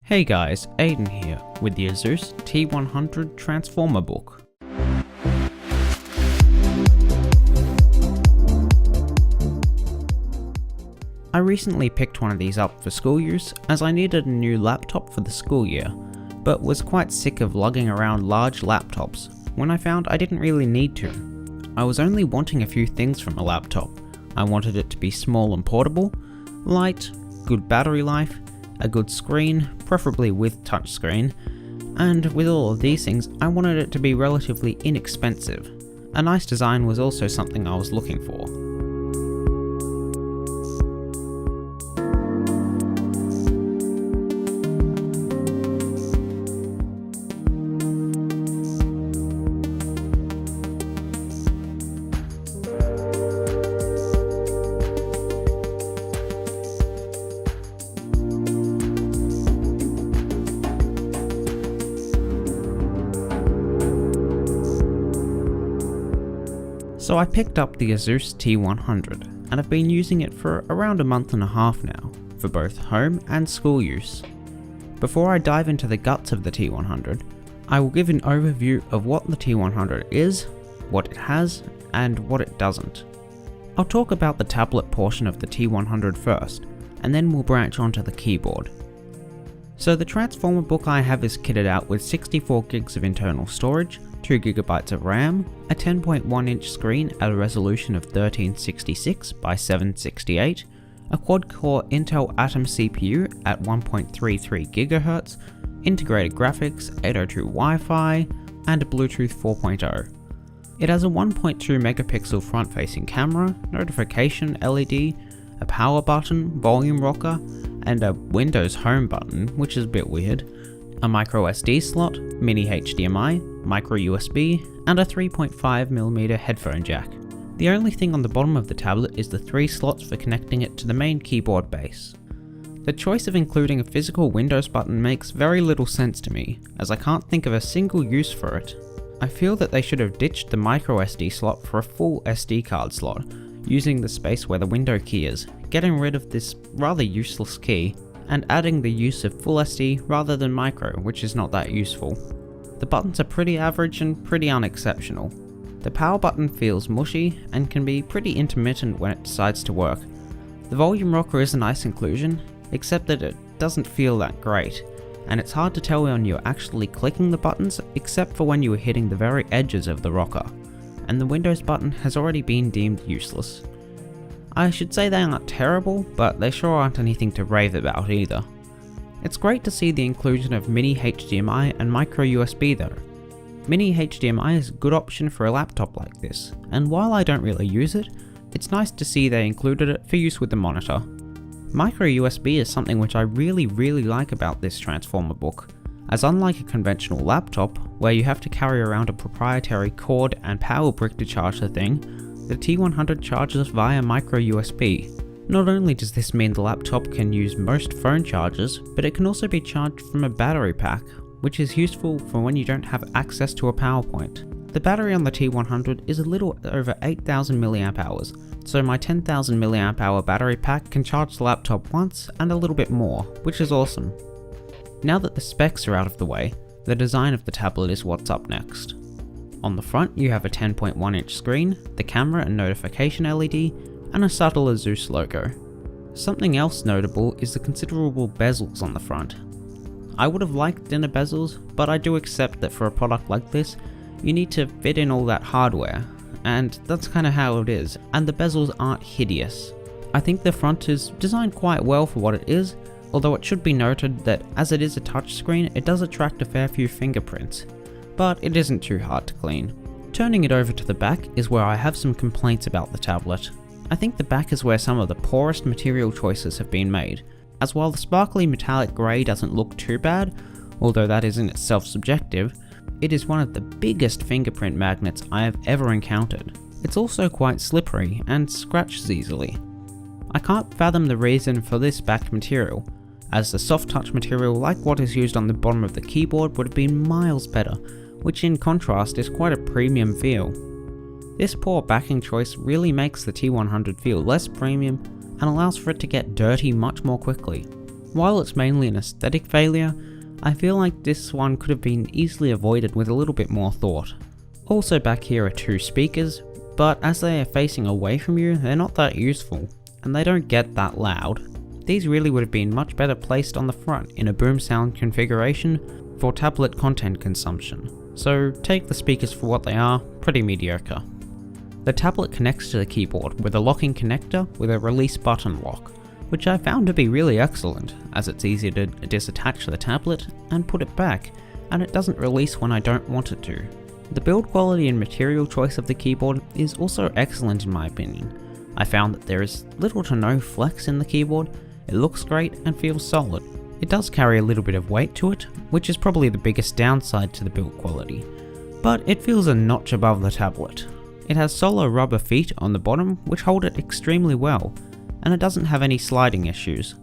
Hey guys, Aiden here with the Asus T100 Transformer Book. I recently picked one of these up for school use as I needed a new laptop for the school year, but was quite sick of lugging around large laptops when I found I didn't really need to. I was only wanting a few things from a laptop. I wanted it to be small and portable, light, good battery life, a good screen, preferably with touchscreen, and with all of these things I wanted it to be relatively inexpensive. A nice design was also something I was looking for. So I picked up the Asus T100 and have been using it for around a month and a half now, for both home and school use. Before I dive into the guts of the T100, I will give an overview of what the T100 is, what it has, and what it doesn't. I'll talk about the tablet portion of the T100 first, and then we'll branch onto the keyboard. So the Transformer Book I have is kitted out with 64 gigs of internal storage, 2 GB of RAM, a 10.1 inch screen at a resolution of 1366 by 768, a quad-core Intel Atom CPU at 1.33 GHz, integrated graphics, 802 Wi-Fi, and Bluetooth 4.0. It has a 1.2 megapixel front-facing camera, notification LED, a power button, volume rocker, and a Windows Home button, which is a bit weird, a micro SD slot, mini HDMI, micro USB, and a 3.5mm headphone jack. The only thing on the bottom of the tablet is the 3 slots for connecting it to the main keyboard base. The choice of including a physical Windows button makes very little sense to me, as I can't think of a single use for it. I feel that they should have ditched the micro SD slot for a full SD card slot, using the space where the window key is, getting rid of this rather useless key, and adding the use of full SD rather than micro, which is not that useful. The buttons are pretty average and pretty unexceptional. The power button feels mushy and can be pretty intermittent when it decides to work. The volume rocker is a nice inclusion, except that it doesn't feel that great, and it's hard to tell when you're actually clicking the buttons except for when you are hitting the very edges of the rocker, and the Windows button has already been deemed useless. I should say they aren't terrible, but they sure aren't anything to rave about either. It's great to see the inclusion of mini HDMI and micro USB though. Mini HDMI is a good option for a laptop like this, and while I don't really use it, it's nice to see they included it for use with the monitor. Micro USB is something which I really like about this Transformer Book, as unlike a conventional laptop, where you have to carry around a proprietary cord and power brick to charge the thing, the T100 charges via micro USB. Not only does this mean the laptop can use most phone chargers, but it can also be charged from a battery pack, which is useful for when you don't have access to a power point. The battery on the T100 is a little over 8000 mAh, so my 10,000 mAh battery pack can charge the laptop once and a little bit more, which is awesome. Now that the specs are out of the way, the design of the tablet is what's up next. On the front you have a 10.1 inch screen, the camera and notification LED, and a subtle Asus logo. Something else notable is the considerable bezels on the front. I would have liked thinner bezels, but I do accept that for a product like this, you need to fit in all that hardware, and that's kinda how it is, and the bezels aren't hideous. I think the front is designed quite well for what it is, although it should be noted that as it is a touchscreen, it does attract a fair few fingerprints, but it isn't too hard to clean. Turning it over to the back is where I have some complaints about the tablet. I think the back is where some of the poorest material choices have been made, as while the sparkly metallic grey doesn't look too bad, although that is in itself subjective, it is one of the biggest fingerprint magnets I have ever encountered. It's also quite slippery and scratches easily. I can't fathom the reason for this back material, as the soft touch material like what is used on the bottom of the keyboard would have been miles better, which in contrast is quite a premium feel. This poor backing choice really makes the T100 feel less premium and allows for it to get dirty much more quickly. While it's mainly an aesthetic failure, I feel like this one could have been easily avoided with a little bit more thought. Also back here are two speakers, but as they are facing away from you, they're not that useful, and they don't get that loud. These really would have been much better placed on the front in a boom sound configuration for tablet content consumption, so take the speakers for what they are, pretty mediocre. The tablet connects to the keyboard with a locking connector with a release button lock, which I found to be really excellent, as it's easy to disattach the tablet and put it back, and it doesn't release when I don't want it to. The build quality and material choice of the keyboard is also excellent in my opinion. I found that there is little to no flex in the keyboard, it looks great and feels solid. It does carry a little bit of weight to it, which is probably the biggest downside to the build quality, but it feels a notch above the tablet. It has solid rubber feet on the bottom which hold it extremely well, and it doesn't have any sliding issues.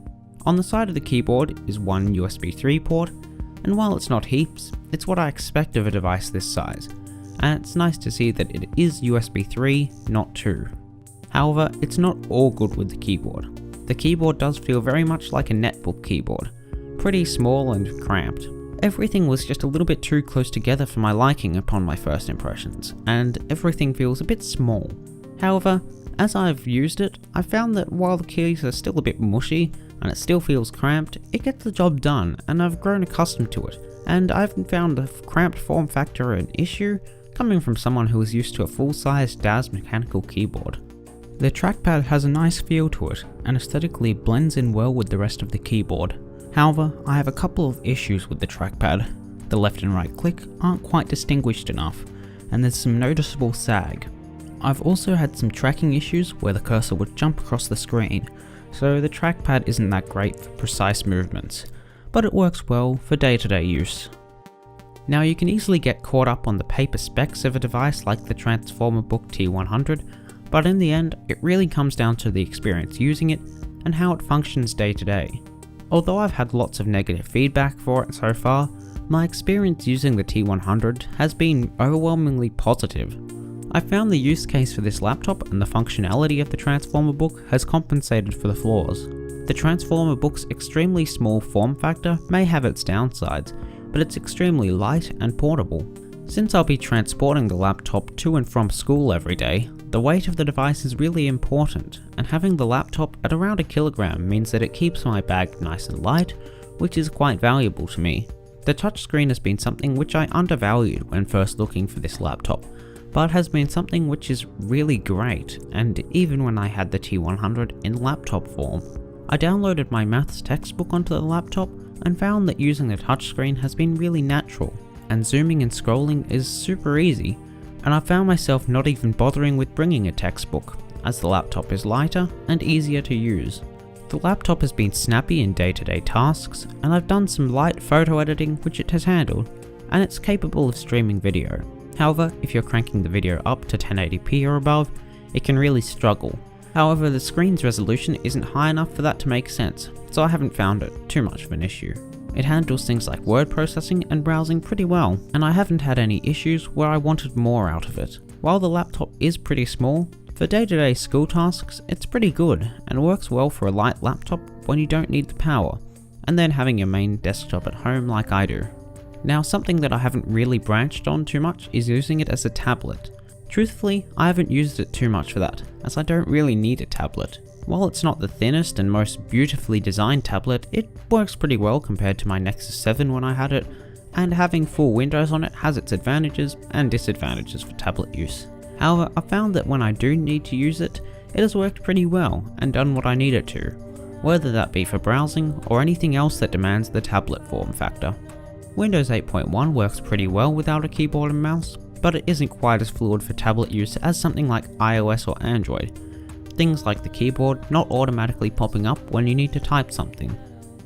On the side of the keyboard is one USB 3 port, and while it's not heaps, it's what I expect of a device this size, and it's nice to see that it is USB 3, not 2. However, it's not all good with the keyboard. The keyboard does feel very much like a netbook keyboard, pretty small and cramped. Everything was just a little bit too close together for my liking upon my first impressions, and everything feels a bit small. However, as I've used it, I found that while the keys are still a bit mushy and it still feels cramped, it gets the job done and I've grown accustomed to it, and I haven't found the cramped form factor an issue coming from someone who is used to a full-size DAS mechanical keyboard. The trackpad has a nice feel to it and aesthetically blends in well with the rest of the keyboard. However, I have a couple of issues with the trackpad. The left and right click aren't quite distinguished enough, and there's some noticeable sag. I've also had some tracking issues where the cursor would jump across the screen, so the trackpad isn't that great for precise movements, but it works well for day-to-day use. Now you can easily get caught up on the paper specs of a device like the Transformer Book T100, but in the end it really comes down to the experience using it and how it functions day to day. Although I've had lots of negative feedback for it so far, my experience using the T100 has been overwhelmingly positive. I found the use case for this laptop and the functionality of the Transformer Book has compensated for the flaws. The Transformer Book's extremely small form factor may have its downsides, but it's extremely light and portable. Since I'll be transporting the laptop to and from school every day, the weight of the device is really important, and having the laptop at around a kilogram means that it keeps my bag nice and light, which is quite valuable to me. The touchscreen has been something which I undervalued when first looking for this laptop, but has been something which is really great, and even when I had the T100 in laptop form. I downloaded my maths textbook onto the laptop and found that using the touchscreen has been really natural, and zooming and scrolling is super easy, and I found myself not even bothering with bringing a textbook, as the laptop is lighter and easier to use. The laptop has been snappy in day-to-day tasks, and I've done some light photo editing which it has handled, and it's capable of streaming video. However, if you're cranking the video up to 1080p or above, it can really struggle. However, the screen's resolution isn't high enough for that to make sense, so I haven't found it too much of an issue. It handles things like word processing and browsing pretty well, and I haven't had any issues where I wanted more out of it. While the laptop is pretty small, for day-to-day school tasks it's pretty good and works well for a light laptop when you don't need the power, and then having your main desktop at home like I do. Now, something that I haven't really branched on too much is using it as a tablet. Truthfully, I haven't used it too much for that, as I don't really need a tablet. While it's not the thinnest and most beautifully designed tablet, it works pretty well compared to my Nexus 7 when I had it, and having full Windows on it has its advantages and disadvantages for tablet use. However, I found that when I do need to use it, it has worked pretty well and done what I need it to, whether that be for browsing or anything else that demands the tablet form factor. Windows 8.1 works pretty well without a keyboard and mouse, but it isn't quite as fluid for tablet use as something like iOS or Android. Things like the keyboard not automatically popping up when you need to type something.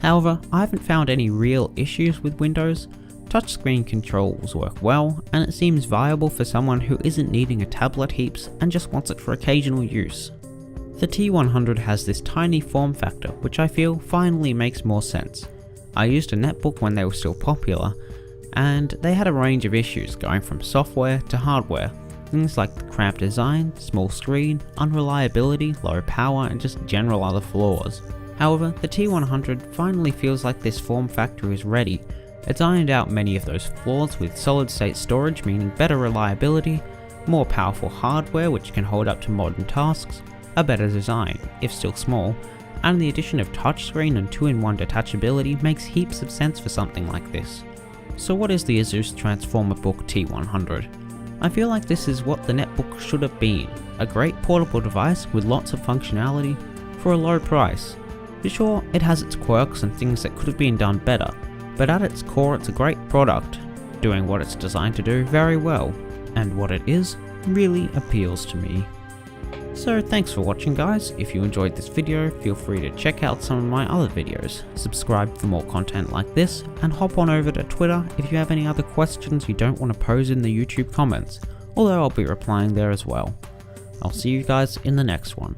However, I haven't found any real issues with Windows. Touchscreen controls work well, and it seems viable for someone who isn't needing a tablet heaps and just wants it for occasional use. The T100 has this tiny form factor which I feel finally makes more sense. I used a netbook when they were still popular, and they had a range of issues going from software to hardware. Things like the cramped design, small screen, unreliability, low power, and just general other flaws. However, the T100 finally feels like this form factor is ready. It's ironed out many of those flaws with solid state storage, meaning better reliability, more powerful hardware which can hold up to modern tasks, a better design, if still small, and the addition of touchscreen and 2-in-1 detachability makes heaps of sense for something like this. So what is the Asus Transformer Book T100? I feel like this is what the Netbook should have been, a great portable device with lots of functionality for a low price. Sure, it has its quirks and things that could have been done better, but at its core it's a great product, doing what it's designed to do very well, and what it is really appeals to me. So thanks for watching guys. If you enjoyed this video, feel free to check out some of my other videos, subscribe for more content like this, and hop on over to Twitter if you have any other questions you don't want to pose in the YouTube comments, although I'll be replying there as well. I'll see you guys in the next one.